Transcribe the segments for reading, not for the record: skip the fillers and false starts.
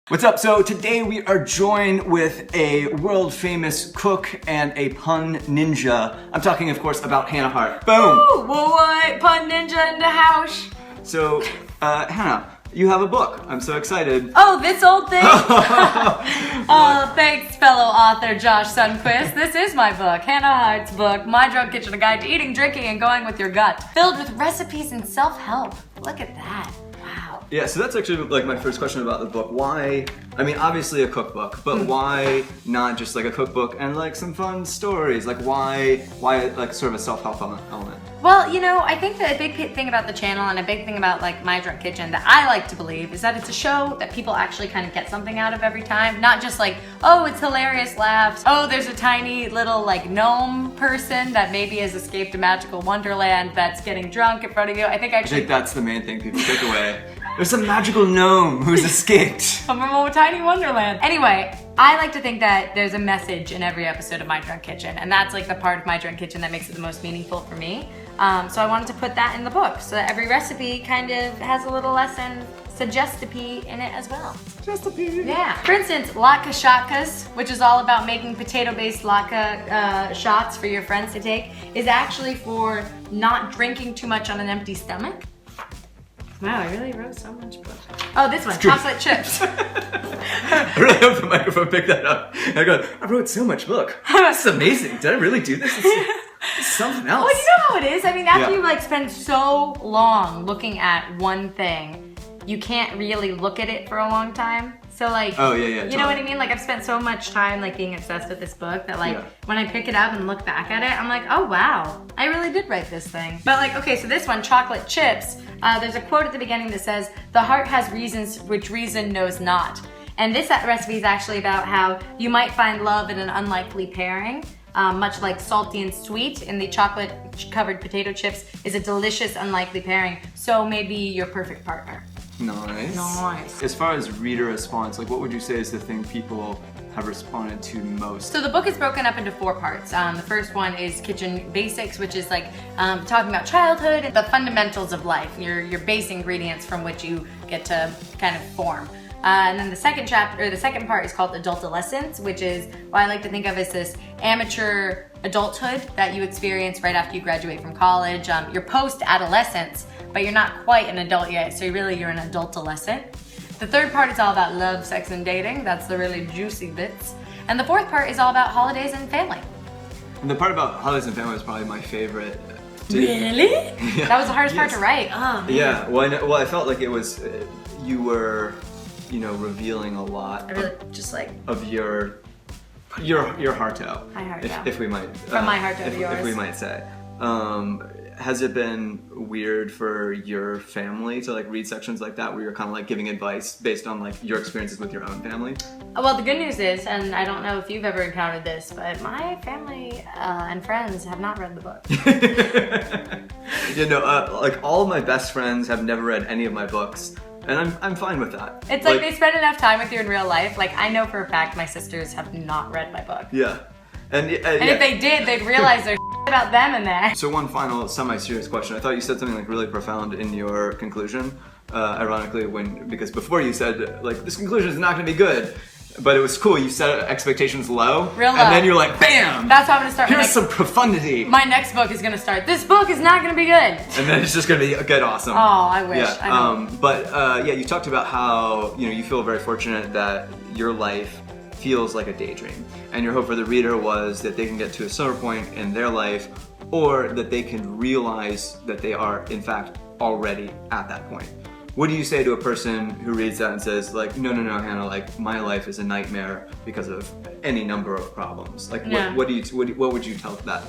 What's up? So today we are joined with a world famous cook and a pun ninja. I'm talking, of course, about Hannah Hart. Boom! Ooh, what? Pun ninja in the house. So, Hannah, you have a book. I'm so excited. Oh, this old thing? Oh, thanks, fellow author Josh Sundquist. This is my book, Hannah Hart's book, My Drunk Kitchen, a guide to eating, drinking, and going with your gut. Filled with recipes and self-help. Look at that. Wow. Yeah, so that's actually like my first question about the book. Why, I mean, obviously a cookbook, but why not just like a cookbook and like some fun stories? Like why like sort of a self-help element? Well, you know, I think that a big thing about the channel and a big thing about like My Drunk Kitchen that I like to believe is that it's a show that people actually kind of get something out of every time. Not just like, oh, it's hilarious laughs. Oh, there's a tiny little like gnome person that maybe has escaped a magical wonderland that's getting drunk in front of you. I think that's the main thing people take away. There's a magical gnome who's escaped from a tiny wonderland. Anyway, I like to think that there's a message in every episode of My Drunk Kitchen, and that's like the part of My Drunk Kitchen that makes it the most meaningful for me. So I wanted to put that in the book so that every recipe kind of has a little lesson, suggestipe in it as well. Suggestipe. Yeah. For instance, latke shakas, which is all about making potato-based latke shots for your friends to take, is actually for not drinking too much on an empty stomach. Wow, I really wrote so much book. Oh, this one, chocolate chips. I really hope the microphone picked that up. I wrote so much book. This is amazing. Did I really do this? It's something else. Well, you know how it is. I mean, after you like spend so long looking at one thing, you can't really look at it for a long time. So like, oh yeah, you know what I mean? Like I've spent so much time like being obsessed with this book that like when I pick it up and look back at it, I'm like, oh wow, I really did write this thing. But like, okay, so this one, chocolate chips, there's a quote at the beginning that says, "The heart has reasons which reason knows not." And this recipe is actually about how you might find love in an unlikely pairing. Much like salty and sweet in the chocolate-covered potato chips is a delicious, unlikely pairing. So maybe your perfect partner. Nice. Nice. As far as reader response, like what would you say is the thing people have responded to most? So the book is broken up into 4 parts. The first one is kitchen basics, which is like talking about childhood and the fundamentals of life, your base ingredients from which you get to kind of form. And then the second part is called adultolescence, which is what I like to think of as this amateur adulthood that you experience right after you graduate from college. You're post-adolescence, but you're not quite an adult yet, so you're an adultolescent. The third part is all about love, sex, and dating. That's the really juicy bits. And the fourth part is all about holidays and family. And the part about holidays and family is probably my favorite. Really? Yeah. That was the hardest part to write. Oh, man. Yeah, well, I felt like it was, you were, you know, revealing a lot I really just like of your heart out. My heart out. If we might. From my heart out to yours. If we might say. Has it been weird for your family to like read sections like that where you're kind of like giving advice based on like your experiences with your own family? Well, the good news is, and I don't know if you've ever encountered this, but my family and friends have not read the book. You know, like all of my best friends have never read any of my books. And I'm fine with that. It's like they spend enough time with you in real life. Like I know for a fact my sisters have not read my book. Yeah. And if they did, they'd realize there's about them in there. So one final semi-serious question. I thought you said something like really profound in your conclusion. Ironically, because before you said like this conclusion is not going to be good. But it was cool. You set expectations low. Real low. And then you're like, bam! That's how I'm going to start. Here's some profundity. My next book is going to start. This book is not going to be good. And then it's just going to be good, awesome. Oh, I wish. Yeah. I know. You talked about how you feel very fortunate that your life feels like a daydream. And your hope for the reader was that they can get to a similar point in their life or that they can realize that they are, in fact, already at that point. What do you say to a person who reads that and says, like, no, Hannah, like, my life is a nightmare because of any number of problems? Like, yeah. what would you tell that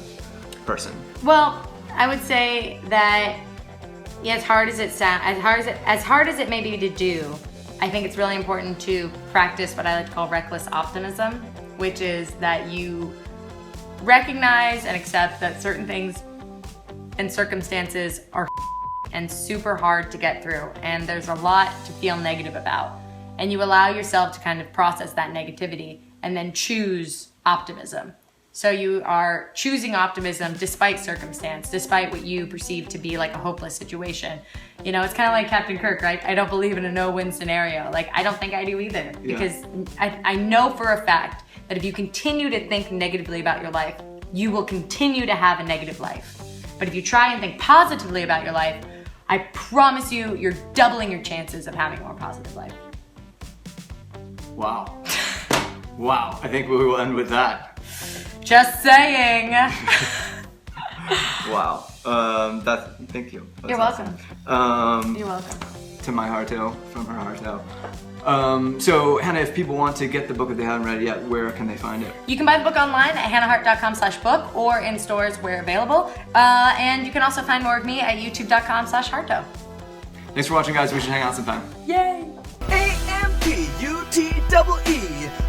person? Well, I would say that, yeah, as hard as it may be to do, I think it's really important to practice what I like to call reckless optimism, which is that you recognize and accept that certain things and circumstances are and super hard to get through, and there's a lot to feel negative about, and you allow yourself to kind of process that negativity and then choose optimism. So you are choosing optimism despite circumstance, despite what you perceive to be like a hopeless situation. You know, it's kind of like Captain Kirk, right? I don't believe in a no-win scenario. Like, I don't think I do either. Because I know for a fact that if you continue to think negatively about your life, you will continue to have a negative life. But if you try and think positively about your life, I promise you, you're doubling your chances of having a more positive life. Wow. Wow. I think we will end with that. Just saying. Wow. Thank you. That's You're welcome. Awesome. You're welcome. To my Harto, from her Harto. So Hannah, if people want to get the book if they haven't read it yet, where can they find it? You can buy the book online at hannahhart.com/book or in stores where available. And you can also find more of me at youtube.com/Harto. Thanks for watching, guys. We should hang out sometime. Yay! AMPUTEE